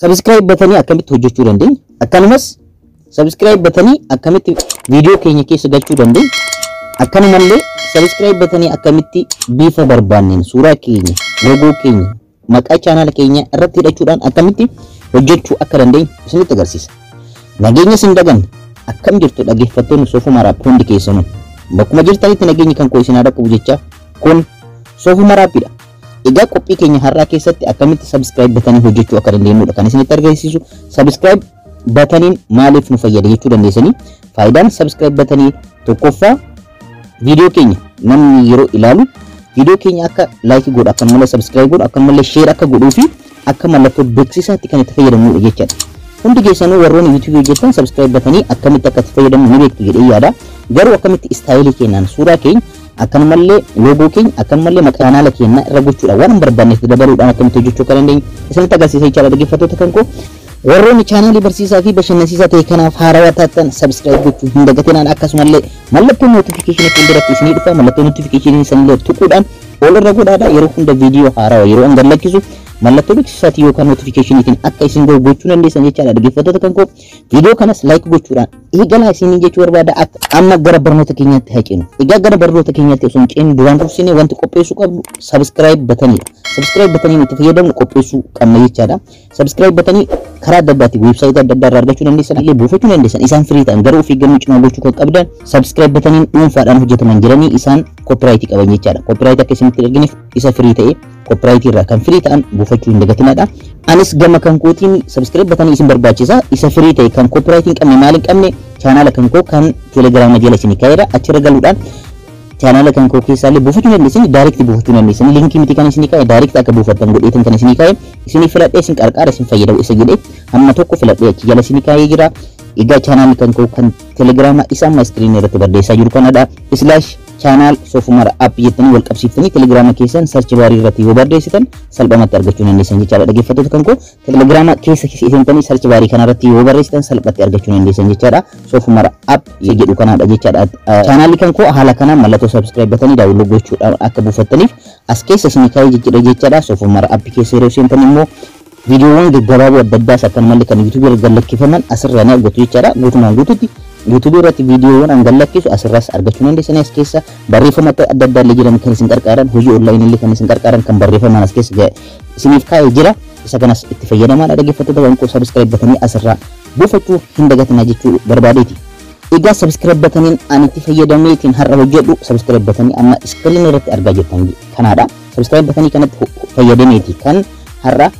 subscribe batanii akkamitti hojjechuu dandeenya akkanumas subscribe batanii akkamitti video keenya keessa galchuu dandeenya akkanumallee subscribe batanii akkamitti bifa barbaanneen suuraa keenya logo keenya maqaa channel keenya irratti hidhachuudhaan akkamitti hojjechuu akka dandeenya isinitti agarsiisa. Nageenya sin dagan akkam jirtu dhaggeeffattoonni Soofumar App hundi keessanuu bakkuma jirtanitti nageenyi kan koo isin haa dhaqqabu jecha kun Soofumar Appidha. Egaa qophii keenya har'aa keessatti akkamitti subscribe batanii hojjechuu akka dandeenyudha kan isinitti agarsiisu. Subscribe bataniin maaliif nu fayyada jechuu dandeessanii faayidaan subscribe batanii tokkoffaa video keenya namni yeroo ilaalu video keenya akka like godhu akkanumallee subscribe godhu akkanumallee share akka godhuu fi akka mallattoo beeksisaatti kan itti fayyadamnudha jechaadha. Hundi keessanuu warroonni YouTube hojjetan subscribe batanii akkamitti akka itti fayyadamu ni beektu jedhee yaada. Garuu akkamitti istaayilii keenyaan suuraa keenya akkanumallee logo keenya akkanumallee maqaa channel keenya irra gochuudha waan barbaanneef dabaluudhaan akkamitti hojjechuu akka dandeenyu isinitti agarsiisa jechaadha dhaggeeffattoota kan koo. Warroonni channel barsiisaa fi bashannansiisaa ta'e kanaaf haarawaa taatan subscribe gochuu hin dagatinaan akkasumallee mallattoo notification fuulduratti isinii dhufa mallattoo notification sanillee tuquudhaan ol irra godhaadha yeroo hunda video haarawaa yeroo an galchisu mallattoo beeksisaati yookaan notificationitiin akka isin gochuu dandeessan jechaadha dhaggeeffattoota kan koo. Video kanas like gochuudhaan eegalaa isinii jechuu barbaada akka amma gara barnoota keenyaatti haqinu. Egaa gara barnoota keenyaatti osoo hin ceene duraan dursine wanti qopheessuu qabnu subscribe bataniidha. Subscribe batanii itti fayyadamu qopheessuu qabna jechaadha. Subscribe batanii karaa adda addaatti website adda addaa irraa argachuu dandeessan illee buufachuu dandeessan isaan free ta'an garuu of eeggannoo cimaa gochuu kan qabdan subscribe bataniin dhuunfaadhaan hojjetaman jiranii isaan copyright qaban jechaadha. Copyright akka isinitti arginiif isa free ta'e copyright irraa kan free ta'an buufachuu hin dagatinadha. Anis gama kan kootiin subscribe batanii isin barbaachisa isa free ta'e kan copyright hin qabne maal hin qabne channel kan koo kan telegram jala isin kaayera achirra galuudhaan channel kan koo keessaallee buufachuu dandeessan direct buufachuu dandeessan linkii miti kan isin kaayee direct akka buufattan godheetan kan isin kaayee isin filadhee isin qarqara isin fayyadamu isa jedhee amma tokko filadhee achi jala isin kaayee jira. Egaa channel kan koo kan telegram isa amma screen irratti barreessaa jiru kanadha /channel Soofumar App jettanii wal qabsiiftanii telegram keessan search bar irratti yoo barreessitan salphumatti argachuu dandeessan jechaadha dhaggeeffattoota kan koo. Telegram keessa seentanii search bar kanarratti yoo barreessitan salphatti argachuu dandeessan jechaadha. Soofumar App jedhu kanadha jechaadha. Channel kan koo haala kanaan mallattoo subscribe batanii download gochuudhaan akka buufattaniif as keessa isin kaayee jechaadha. Soofumar App keessa yeroo seentanii immoo videoowwan gaggabaaboo adda addaas akkanumallee kan YouTube irra gallakkifaman asirraa ni argatu jechaadha. Guutumaan guututti YouTube irratti videoowwan an gallakkisu asirraas argachuu dandeessan as keessa barreeffama adda addaa illee jiran kan isin qarqaaran hojii online illee kan isin qarqaaran kan barreeffaman as keessa isiniif kaa'ee jira. Isa kanas itti fayyadamaa dhaggeeffattoota kan koo subscribe batanii asirraa buufachuu hin dagatinaa jechuu barbaadeeti. Egaa subscribe bataniin ani itti fayyadameetiin har'a hojjedhu subscribe batanii amma screen irratti argaa jirtan kanadha. Subscribe batanii kanatti fayyadameeti kan har'a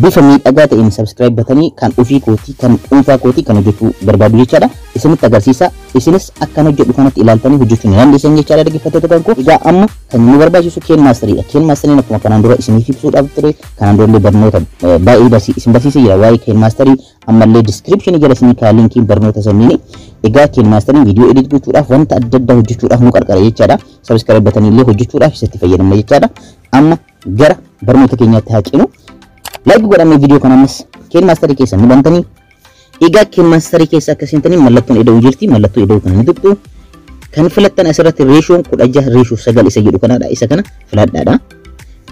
bifa miidhagaa ta'een subscribe batanii kan ofii kootii kan dhuunfaa kootii kan hojjechuu barbaadu jechaadha. Isinitti agarsiisa isinis akkan hojjedhu kanatti ilaaltanii hojjechuu ni dandeessan jechaadha dhaggeeffattoota kan koo. Egaa amma kan nu barbaachisu KineMaster'idha. KineMaster'n akkuma kanaan dura isiniif ibsuudhaaf ture kanaan dura barnoota baay'ee isin barsiisee jira waa'ee KineMaster'ii ammallee description jala isinii kaa'ee linkii barnoota sanniini. Egaa KineMaster'n video edit gochuudhaaf wanta adda addaa hojjechuudhaaf nu qarqara jechaadha. Subscribe batanii illee hojjechuudhaaf isatti fayyadamna jechaadha. Amma gara barnoota keenyaatti haqinu. Like godhamee video kana ammas KineMaster keessa ni bantanii. Egaa KineMaster keessa akka seentanii mallattoon eda'uu jirti. Mallattoo eda'uu kana ni tuqxu. Kan filattan asirratti ratioon 16:9 isa jedhu kanadha. Isa kana filadhaadha.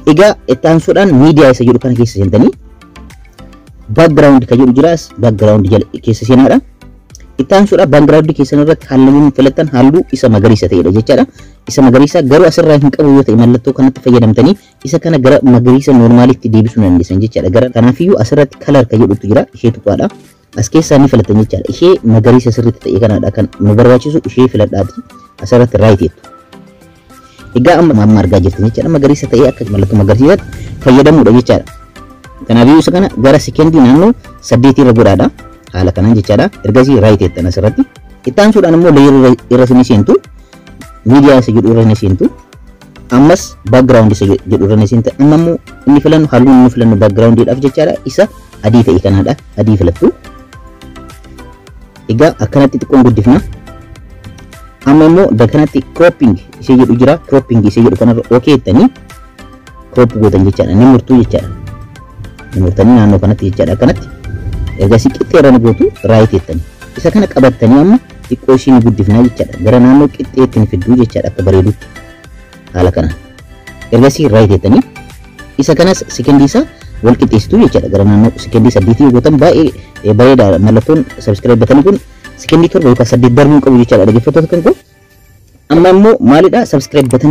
Egaa itti aansuudhaan media isa jedhu kana keessa seentanii background kan jedhu jiraas background jala keessa seenaadha. Itti aansuudhaan background keessan irratti halluun filattan halluu isa magariisa ta'edha jechaadha. Isa magariisa garuu asirraa hin qabu yoo ta'e mallattoo kanatti fayyadamtanii isa kana gara magariisa normaalitti deebisuu dandeessan jechaadha. Gara kanaafiyyuu asirratti color kan jedhutu jira ishee tuqaadha. As keessaa ni filattan jechaadha. Ishee magariisa sirriitti ta'e kanadha kan nu barbaachisu ishee filadhaati asirratti right jettu. Egaa amma argaa jirtan jechaadha magariisa ta'e akka mallattoo magariisaatti fayyadamuudha jechaadha. Kanaafiyyuu isa kana gara sekendii naannoo 8 irra godhaadha. Haala kanaan jechaadha. Ergasii right jettan asirratti. Itti aansuudhaan immoo layer irra isin seentu. Media isa jedhu irra ni seentu. Ammas background isa jedhu irra ni seentu. Amma immoo inni filannu halluun inni filannu background idhaaf jechaadha. Isa adii ta'e kanadha. Adii filattu. Egaa akkanatti xiqqoon guddifna. Amma immoo kanatti cropping isa jedhu jira. Cropping isa jedhu kanarra okay jettanii crop gootan jechaadha. Ni murtuu jechaadha. Ni murtanii naannoo kanatti jechaadha akkanatti. Ergasii qixxeerra ni gootu right jettanii. Isa kana qabattanii amma xiqqoo ishii ni guddifnaa jechaadha. Gara naannoo qixxeetti ni fidduu jechaadha akka bareedutti. Haala kana. Ergasii right jettanii isa kanas sekendii isaa wal qixxeessitu jechaadha. Gara naannoo sekendii 8 yoo gootan baay'ee bareeda. Mallattoon subscribe button kun sekendii 7 yookaan 8 darbuu qabu jechaadha dhaggeeffattoota kan koo. Amma immoo maalidha subscribe button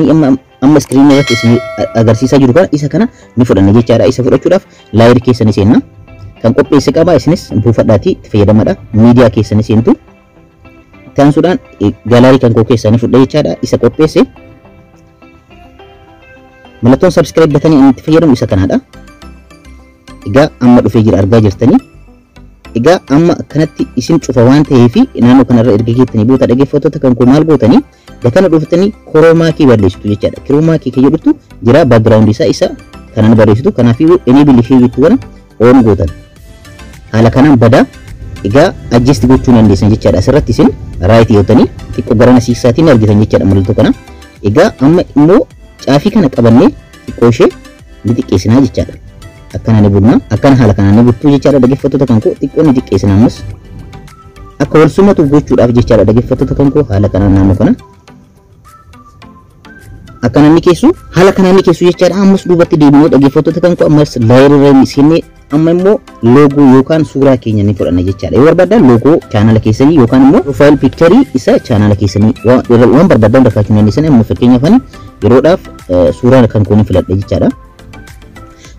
amma screen irratti isin agarsiisaa jiru kana isa kana ni fudhanna jechaadha. Isa fudhachuudhaaf laayir keessanii seenna. Kan qopheesse qaba isinis buufadhaatii itti fayyadamadha. Miidiyaa keessanii seentu. Taansuudhaan gaalaarii kan koo keessanii fudha jechaadha. Isa qopheesse mallattoon subscribe button inni itti fayyadamu isa kanadha. Egaa amma dhufee jira argaa jirtanii. Egaa amma kanatti isin cufa waan ta'eef naannoo kanarra erga geettanii booda dhaggeeffattoota kan koo maal gootanii bakka dhuftanii kiroomaakii balleessitu jechaadha. Kiroomaakii kan jedhutu jira background isa kanan barreessitu. Kanaafuu enable effect wana on gootan. Haala kanaan bada egaa adjust gochuu dandeessan jechaadha. Asirratti isin right yootanii xiqqoo gara nasiisaatiin argitan jechaadha mallattoo kana. Egaa amma immoo caafii kana qabannee xiqqoo ishee ni xiqqeessinaa jechaadha. Akkana ni bunna akkana haala kanaan ni buttuu jechaadha dhaggeeffattoota kan koo xiqqoo ni xiqqeessina ammas akka wal sumatu gochuudhaaf jechaadha dhaggeeffattoota kan koo haala kanaan naannoo kana akkana ni keessu haala kanaan ni keessu jechaadha. Ammas duubatti deebinee dhaggeeffattoota kan koo ammas laayirri siinee amma immoo loogoo yookaan suuraa keenya ni fudhanna jechaadha. Yoo barbaadan loogoo chaanala keessanii yookaan immoo profile picture isa chaanala keessanii waan barbaadan rakkachuu dandeessan. Amma fakkeenyaaf yeroodhaaf suuraa kan koo ni filadha jechaadha.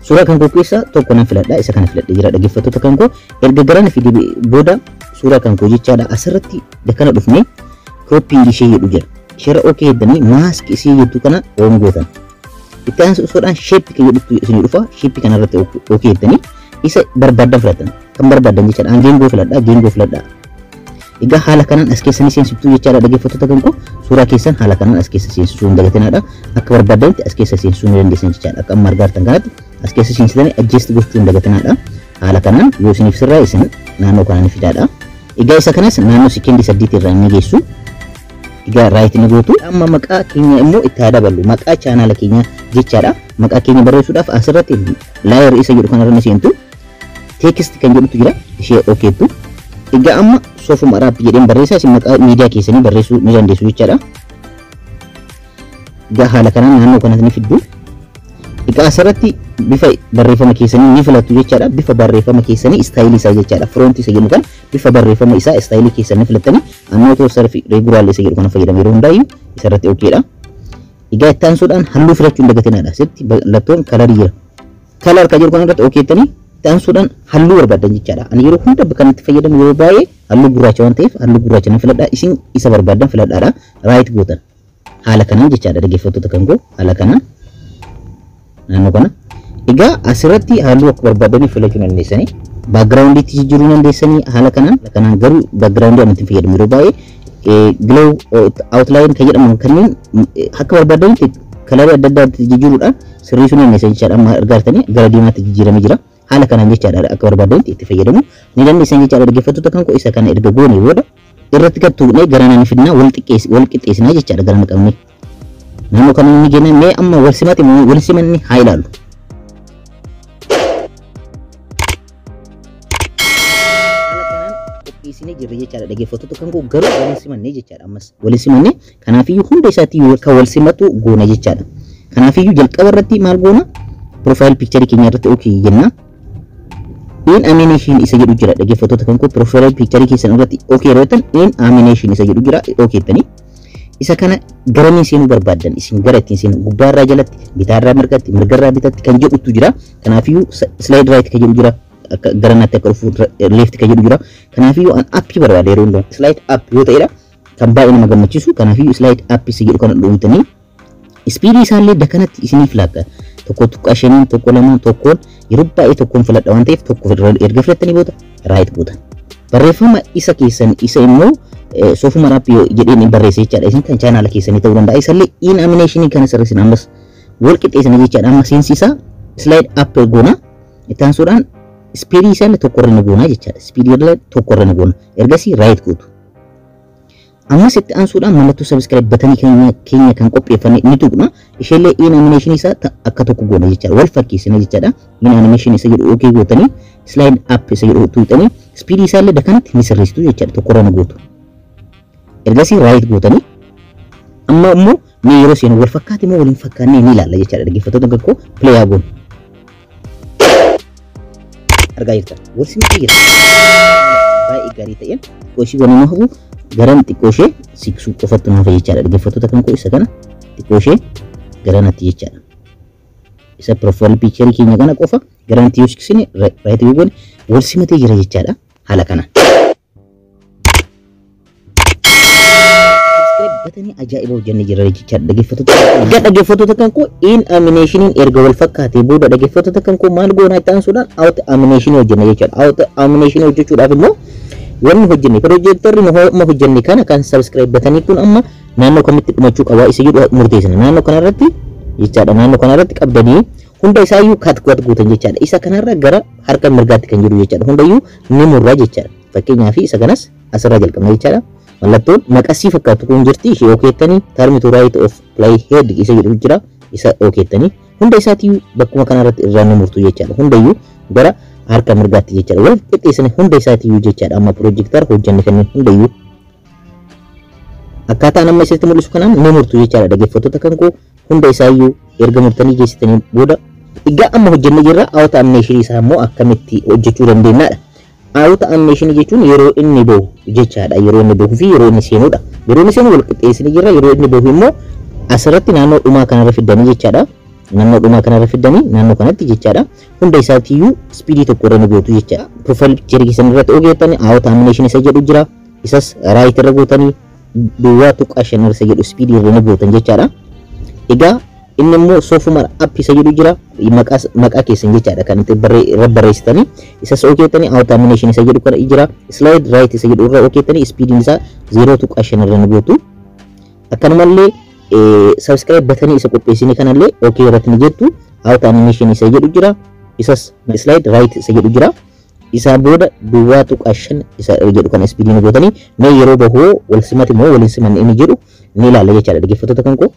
Suuraa kan koo keessa tokko nan filadha. Isa kana filadhe jira dhaggeeffattoota kan koo. Erga garana fidee booda suuraa kan koo jechaadha. Asirratti dakana dhufnee cropping ishee jedhu jira. Share okay jedhanii mask ishee jettu kana on gootan. Itti aansuudhaan shape kan jedhutu isin dhufa. Shape kana irratti okay jedhanii isa barbaadan filatan. Kan barbaadan jechaadha. Geengoo filadha. Geengoo filadha. Egaa haala kanaan as keessanii seensiftuu jechaadha dhaggeeffattoota kan koo. Suuraa keessan haala kanaan as keessa seensisuu hin dagatinaadha. Akka barbaadanitti as keessa seensisuu ni dandeessan jechaadha. Akka amma argaartan kanatti as keessa seensitanii adjust gochuu hin dagatinaadha. Haala kanaan yoo isiniif sirraa isin naannoo kanaan fidaadha. Egaa isa kanas naannoo sekendii 8 irraa ni geessu. Egaa right ni gootu. Amma maqaa keenya immoo itti haa daballu. Maqaa chaanala keenya jechaadha. Maqaa keenya barreessuudhaaf asirratti laayir isa jedhu kanarra ni seentu. Text kan jedhutu jira. Ishee okeettu. Egaa amma soofuma raap jedheen barreessaa isin maqaa miidiyaa keessanii barreessuu ni dandeessu jechaadha. Egaa haala kanaan naannoo kanatti ni fiddu. Egaa asirratti bifa barreeffama keessanii ni filattu jechaadha. Bifa barreeffama keessanii istaayilii isaa jechaadha. Front isa jedhu kan bifa barreeffama isaa istaayilii keessanii filattanii annootoo sarfi regular isa jedhu kana fayyadamu yeroo hundaayyuu isarratti okeedha. Egaa itti aansuudhaan halluu filachuu hin dagatinaadha. Asitti mallattoon kalarii jira. Kalar kan jedhu kanarratti okeettanii itti aansuudhaan halluu barbaadan jechaadha. Ani yeroo hunda kan itti fayyadamu yeroo baay'ee halluu gurraacha waan ta'eef halluu gurraacha nan filadha. Isin isa barbaadan filadhaadha. Right gootan. Haala kanaan jechaadha dhaggeeffattoota kan koo. Haala kanaan naannoo kana. Egaa asirratti halluu akka barbaadanii filachuu dandeessanii background itti jijjiiruu dandeessanii haala kanaan garuu background amma itti fayyadamu yeroo baay'ee glow outline kan jedhamu kanneen akka barbaadanitti kalarii adda addaatti jijjiiruudhaan sirreessuu dandeessan jechaadha. Amma argaartanii gara diimaatti jijjiiramee jira. Haala kanaan jechaadha akka barbaadanitti itti fayyadamu ni dandeessan jechaadha dhaggeeffattoota kan koo. Isa kana erga goonee booda irratti gattuunee gara naan fidnaa wal qixxeessinaa jechaadha gara na qabnee. Naannoo kana inni geenye mee amma wal simanni haa ilaallu. Qopheessinee jirra jechaadha dhaggeeffattoota kan koo. Garuu wal simannee jechaadha ammas wal simannee kanaafiyyuu hunda isaatti kan wal simatu goona jechaadha. Kanaafiyyuu jalqaba irratti maal goona profile picture keenya irratti okay jenna. In animation isa jedhu jira dhaggeeffattoota kan koo. Profile picture keessan irratti okay yeroo ta'an in animation isa jedhu jira okay tani. Isa kana garamiin seenuu barbaadan isin gara ittiin seenu gubbaarraa jalatti bitaarraa mirgatti mirgarraa bitatti kan jedhutu jira. Kanaafiyyuu slide right kan jedhu jira. Akka garanaatti akka dhufu left kan jedhu jira. Kanaafiyyuu an appii barbaada yeroo hundaa slide up yoo ta'edha kan baay'ee nama gammachiisu. Kanaafiyyuu slide up isa jedhu kana dhowwitanii speed isaallee dakanatti isiniif laaqqa. Tokko tuqaa shaniin tokko lamaan tokkoon yeroo baay'ee tokkoon filadha waan ta'eef tokko erga filattanii booda right gootan. Barreeffama isa keessan isa immoo soofuma raap jedheen barreesse jechaadha. Isin kan chaanala keessanii ta'uu danda'a. Isallee in animation kana sirreessin ammas wal qixxeessina jechaadha. Amma seensisaa slide up goona. Itti aansuudhaan speed isaallee tokkorra ni goona jechaadha. Speed irra tokkorra ni goona. Ergasii right gootu. Ammas itti aansuudhaan mallattoo subscribe button keenya kan qopheeffanne ni tuqna. Isheellee in animation isaa akka tokko goona jechaadha. Wal fakkeessina jechaadha. In animation isa jedhu okay gootanii slide up isa jedhu tuqxanii speed isaallee dakanatti ni sirreessitu jechaadha. Tokkorra ni gootu. Ergasii right gootanii amma immoo mee yeroo seenu wal fakkaate moo waliin fakkaannee ni ilaalla jechaadha dhaggeeffattoota kan koo. Play haa goonu. argaa jirtan. Wal simatti jira. Baay'ee gaarii ta'een xiqqooshii waliin hafu garan xiqqooshee siqsuu qofatti nuuf jechaadha. Dhaggeeffattoota kan koo isa kana xiqqooshee garanatti jechaadha. Isa profile picture keenya kana qofa garanatti yoo siqsine right yoo goone wal simatee jira jechaadha. Haala kana. Batanii ajaa'iba hojjannee jira jechaadha. Dhaggeeffattoota kan koo in amination erga wal fakkaatee booda dhaggeeffattoota kan koo maal goonaa itti aansuudhaan out amination hojjannee jechaadha. Out amination hojjechuudhaaf immoo wanni hojjenne projectorri nu hojjenne kana kan subscribe batanii kun amma naannoo kamitti dhumachuu qaba isa jedhu murteessina. Naannoo kanarratti jechaadha. Naannoo kanarratti qabdanii hunda isaayyuu kat guutan jechaadha. Isa kanarra gara harka mirgaatti kan jiru jechaadha. Hundayyuu ni murraa jechaadha. Fakkeenyaaf isa kanas asirraa jalqabna jechaadha. Mallattoon maqasii fakkaatu kun jirti ishee okeettanii term to right of play head isa jedhu jira isa okeettanii hunda isaatiyyuu bakkuma kanarratti irraa ni murtu jechaadha. Hundayyuu gara harka mirgaatti jechaadha. Wal qixxeessine hunda isaatiyyuu jechaadha. Amma projector hojjenne kanneen hundayyuu akkaataan amma isatti mul'isu kanaan ni murtu jechaadha. Dhaggeeffattoota kan koo hunda isaayyuu erga murtanii geessitanii booda egaa amma hojjenne jirra. Out animation isaa immoo akkamitti hojjechuu dandeenyaadha. Out animation jechuun yeroo inni bahu jechaadha. Yeroo inni bahuu fi yeroo inni seenudha. Yeroo inni seenu wal qixxeessine jirra. Yeroo inni bahu immoo asirratti naannoo dhumaa kanarra fiddanii jechaadha. Naannoo dhumaa kanarra fiddanii naannoo kanatti jechaadha. Hunda isaatiyyuu speedii tokko irra ni gootu jechaadha. Profile picture keessan irratti ogeettanii out animation isa jedhu jira. Isas right irra gootanii duwwaa tuqaa 5 isa jedhu speedii irra ni gootan jechaadha. Egaa inni immoo software app isa jedhu jira. Maqaa keessan jechaadha kan itti barreessitanii isas ogeettanii out animation isa jedhu kana jira. Slide right isa jedhu irra ogeettanii speediin isaa 0.5 irra ni gootu. Akkanumallee subscribe batanii isa qopheessine kanallee okay irratti ni jettu. Out animation isa jedhu jira. Isas slide right isa jedhu jira. Isa booda duwwaa tuqaa 5 isa jedhu kana speediin gootanii mee yeroo bahuu wal simati moo waliin simanne inni jedhu ni ilaalla jechaadha. Dhaggeeffattoota kan koo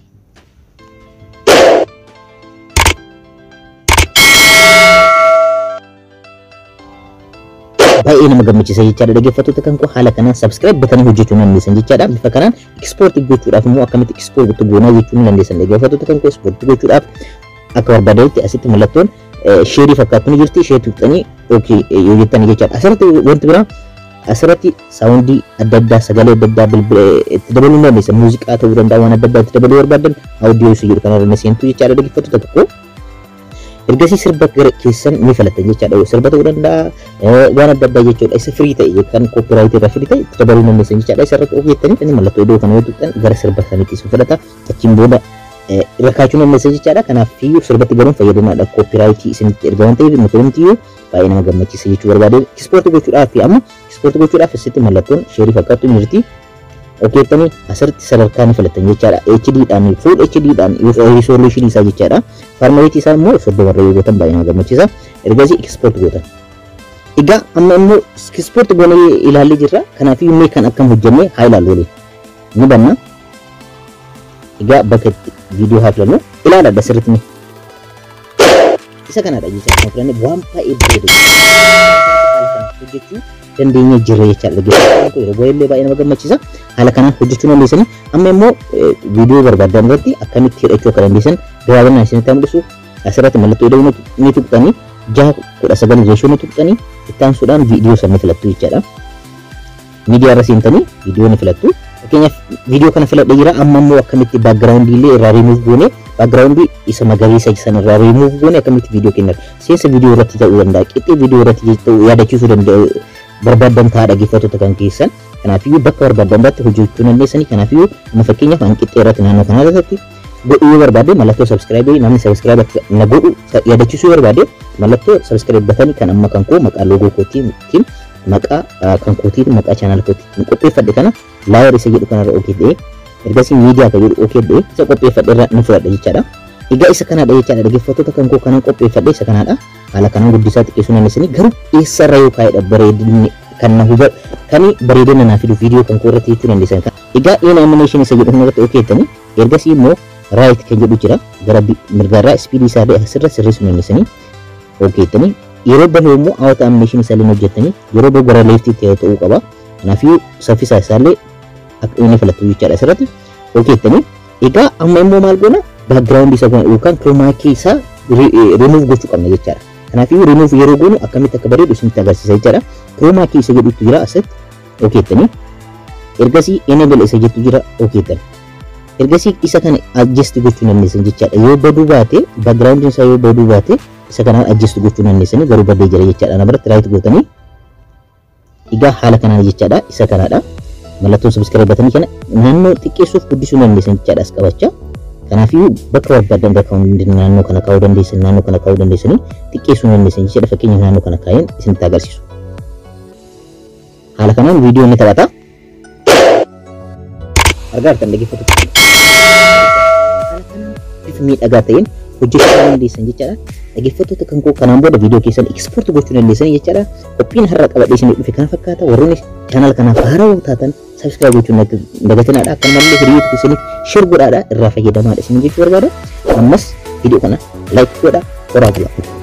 baay'ee nama gammachiisa jechaadha. Dhaggeeffattoota kan koo haala kanaan subscribe batanii hojjechuu ni dandeessan jechaadha. Bifa kanaan export gochuudhaaf immoo akkamitti export goonaa jechuu ni dandeessan. Dhaggeeffattoota kan koo export gochuudhaaf akka barbaadanitti asitti mallattoon share fakkaatu ni jirti. Share tuqxanii okay yoo jettanii jechaadha. Asirratti wanti biraa asirratti saawundii adda addaa sagalee adda addaa itti dabaluu ni dandeessan. Muuziqaa ta'uu danda'a waan adda addaa itti dabaluu barbaadan audio isa jedhu kanarra ni seentu jechaadha. Dhaggeeffattoota kan koo ergasii sirba gara keessan ni filatan jechaadha. Sirba ta'uu danda'a waan adda addaa jechuudha. Isa free ta'e kan copyright irra free ta'e itti dabaluu ni dandeessan jechaadha. Isarratti ogeettanii mallattoo iddoo kana yoo tuqxan gara sirba saniitti isin fudhata. Achiin booda irra kaachuu ni dandeessan jechaadha. Kanaaf iyyuu sirbatti garuun fayyadamaadha. Copyright isinitti erga waan ta'eef nuti hundumtiyyuu baay'ee nama gammachiisa jechuu barbaade. Export gochuudhaaf amma export gochuudhaaf asitti mallattoon share fakkaatu ni jirti. Ogeettanii asirratti sadarkaa ni filatan jechaadha. HD dhaan full HD dhaan resolution isaa jechaadha. Formatii isaa immoo 30 irra yoo gootan baay'ee nama gammachiisa. Ergasii export gootan. Egaa amma immoo export goonee ilaallee jirra. Kanaaf iyyuu mee kan akkam hojjennee haa ilaallu waliin. Ni banna. Egaa bakka viidiyoo haa filannu ilaaladha sirriitti ni. Isa kanadha jechaadha. Kan filanne waan baay'ee bareedu. Hojjechuu dandeenya jirra jechaadha. Dhaggeeffattoota yeroo baay'ee baay'ee nama gammachiisa. Haala kanaan hojjechuu dandeessanii amma immoo viidiyoo barbaadan irratti akkamitti hidhachuu akka dandeessan gabaabinaan isinitti mul'isu. Asirratti mallattoo ida'uu ni tuqxanii 6:19 reeshoo ni tuqxanii itti aansuudhaan viidiyoo sana filattu jechaadha. Miidiyaa irra seentanii viidiyoo ni filattu. Fakkeenyaaf viidiyoo kana filadhee jira. Amma immoo akkamitti background illee irraa remove goone background isa magariisa sana irraa remove goone akkamitti viidiyoo kenna. Seensa viidiyoo irratti ta'uu danda'a. Qixxee viidiyoo irratti ta'uu yaadachiisuu danda'a. Barbaadan ta'a dhaggeeffattoota kan keessan. Kanaafiyyuu bakka barbaadan irratti hojjechuu dandeessanii. Kanaafiyyuu amma fakkeenyaaf an qixxee irratti naannoo kana irratti godhuu barbaade mallattoo subscribe namni subscribe na godhu yaadachiisuu barbaade mallattoo subscribe batanii kan amma kan koo maqaa loogoo kootiin maqaa kan kootiin maqaa channel kootiin qopheeffadhe kana laayar isa jedhu kanarra okeedhee ergasii miidiyaa kan jedhu okeedhee isa qopheeffadhe irra ni fudhadha jechaadha. Egaa isa kanadha jechaadha dhaggeeffattoota kan koo kanan qopheeffadhe isa kanadha. Haala kanaan guddisaa xiqqeessuu dandeessanii garuu eessarra yoo kaa'edha bareedinni kan na huba kan bareedina naaf fidu viidiyoo kan koo irratti jechuu dandeessan. Egaa in animation isa jedhu kanarratti okeettanii ergasii immoo right kan jedhu jira gara mirgaarraa speed isaa asirra sirreessuu dandeessanii okeettanii yeroo bahee immoo out animation isaa illee hojjettanii yeroo bahee gara leftiitti ta'uu qaba. Kanaafiyyuu saffisa isaallee akka inni filatu jechaadha asirratti okeettanii. Egaa amma immoo maal goona background isa yookaan chroma key isaa remove gochuu qabna jechaadha. Kanaafuu remove yeroo goonu akkamitti akka bareedu isinitti agarsiisa jechaadha. Chroma key isa jedhutu jira asitti okay tani. Ergasii enable isa jettu jira okay tani. Ergasii isa kana adjust gochuu dandeessan jechaadha. Yoo baduu baate background isaa yoo baduu baate isa kanaan adjust gochuu dandeessan garuu badee jira jechaadha. Ana biratti right gootanii egaa haala kanaan jechaadha. Isa kanaadha. Mallattoo subscribe batanii kana naannoo xiqqeessuuf guddisuu dandeessan jechaadha as qabachaa. Kanaafuu bakka barbaadan bakka hundi naannoo kana kaa'uu dandeessan naannoo kana kaa'uu dandeessanii xiqqeessuu dandeessan jechaadha. Fakkeenyaaf naannoo kana kaa'een isinitti agarsiisu. Haala kanaan viidiyoo inni taphata. Argaatan dhaggeeffatu. Haala kanaan bifa miidhagaa ta'een hojjechuu dandeessan jechaadha. Dhaggeeffattoota kan koo kanaan booda viidiyoo keessan export gochuu dandeessan jechaadha. Qophiin har'a qabadhee isin dhufe kana fakkaata. Warroonni channel kanaaf haarawaa taatan subscribe gochuun dagatinaadha. Akkanumallee hiriyoota keessaniif share godhaadha. Irraa fayyadamaadha isin jechuu barbaada. Ammas viidiyoo kana like godhaa. Horaa bulaa.